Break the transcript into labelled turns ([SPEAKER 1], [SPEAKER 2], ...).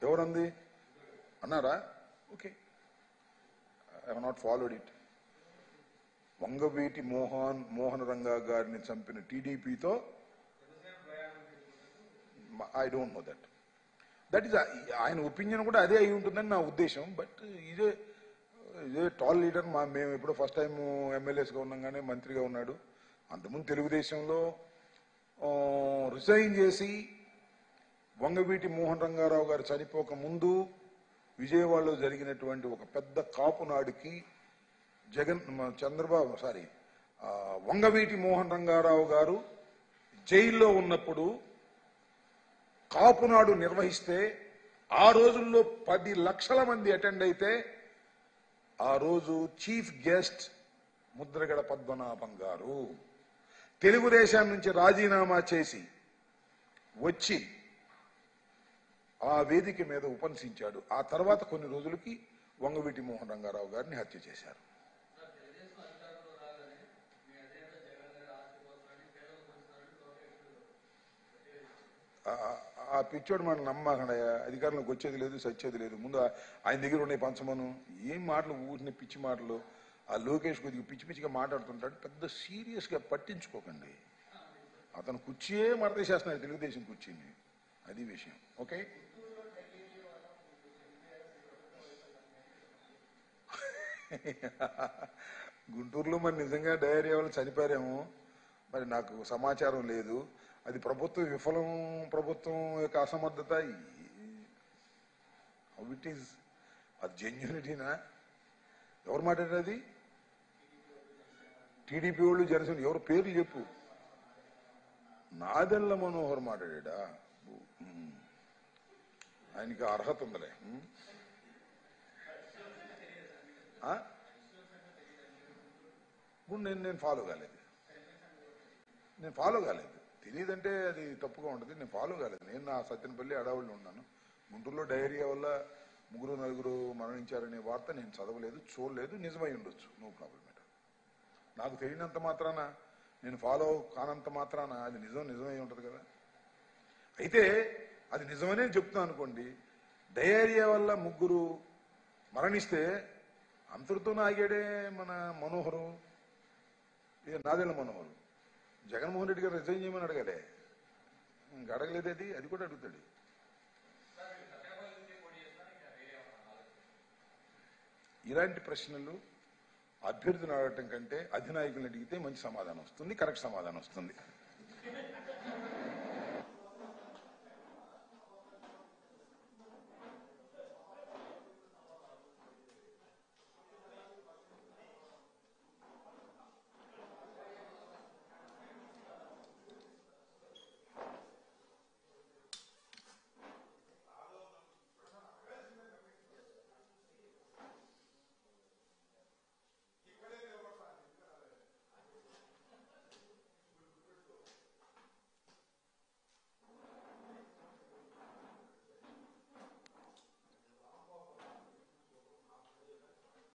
[SPEAKER 1] ఎవరంది అన్నారా? Okay, I have not followed it. Vangaveeti Mohana Ranga గారిని చంపిన టీడీపీతో I don't know that is ఆయన ఒపీనియన్ కూడా అదే అయి ఉంటుందని నా ఉద్దేశం. బట్ ఇదే టాల్ లీడర్. మేము ఎప్పుడో ఫస్ట్ టైం ఎమ్మెల్యేస్గా ఉన్నాగానే మంత్రిగా ఉన్నాడు. అంతకుముందు తెలుగుదేశంలో రిజైన్ చేసి వంగవీటి మోహన్ రంగారావు గారు చనిపోక ముందు విజయవాడలో జరిగినటువంటి ఒక పెద్ద కాపు నాడుకి వంగవీటి మోహన్ రంగారావు గారు జైల్లో ఉన్నప్పుడు కాపునాడు నిర్వహిస్తే ఆ రోజుల్లో 10 లక్షల మంది అటెండ్ అయితే ఆ రోజు చీఫ్ గెస్ట్ ముద్రగడ పద్మనాభం గారు తెలుగుదేశం నుంచి రాజీనామా చేసి వచ్చి ఆ వేదిక మీద ఉపన్యసించాడు. ఆ తర్వాత కొన్ని రోజులకి వంగవీటి మోహన్ రంగారావు గారిని హత్య చేశారు. ఆ పిచ్చోడు మనం నమ్మకడయా, అధికారంలోకి వచ్చేది లేదు, సచ్చేది లేదు. ముందు ఆయన దగ్గర ఉండే పంచమను ఏం మాటలు, ఊరిని పిచ్చి మాటలు. ఆ లోకేష్ కొద్దిగా పిచ్చి పిచ్చిగా మాట్లాడుతుంటాడు. పెద్ద సీరియస్గా పట్టించుకోకండి. అతను కుర్చీయే మరదేసేస్తున్నాడు, తెలుగుదేశం కుర్చీని. అది విషయం. ఓకే, గుంటూరులో మరి నిజంగా డయేరియా వాళ్ళు చనిపోయారేమో, మరి నాకు సమాచారం లేదు. అది ప్రభుత్వ విఫలం, ప్రభుత్వం యొక్క అసమర్థత. ఇట్ ఈస్ అది జెన్యూనిటీనా? ఎవరు మాట్లాడారు? అది టీడీపీ వాళ్ళు, జనసేన. ఎవరు పేర్లు చెప్పు. నాదెళ్ల మనోహర్ మాట్లాడా? ఆయనకి అర్హత ఉందలే. ఇప్పుడు నేను ఫాలో కాలేదు. తెలియదంటే అది తప్పుగా ఉంటుంది. నేను ఫాలో కాలేదు. నేను నా సత్యనపల్లి అడవుల్లో ఉన్నాను. గుంటూరులో డయేరియా వల్ల 3-4 మరణించారనే వార్త నేను చదవలేదు, చూడలేదు. నిజమై ఉండొచ్చు, నో ప్రాబ్లం. నాకు తెలియనంత మాత్రాన, నేను ఫాలో కానంత మాత్రాన అది నిజమై ఉంటుంది కదా. అయితే అది నిజమనే చెప్తున్నాను అనుకోండి. డయేరియా వల్ల 3 మరణిస్తే అంతటితో ఆగాడే మన మనోహరు, నాదెళ్ల మనోహరు. జగన్మోహన్ రెడ్డి గారు రిజైన్ చేయమని అడగాలే, ఇంకా అడగలేదు. అది కూడా అడుగుతాడు. ఇలాంటి ప్రశ్నలు అభ్యర్థులు అడగటం కంటే అధినాయకులను అడిగితే మంచి సమాధానం వస్తుంది, కరెక్ట్ సమాధానం వస్తుంది.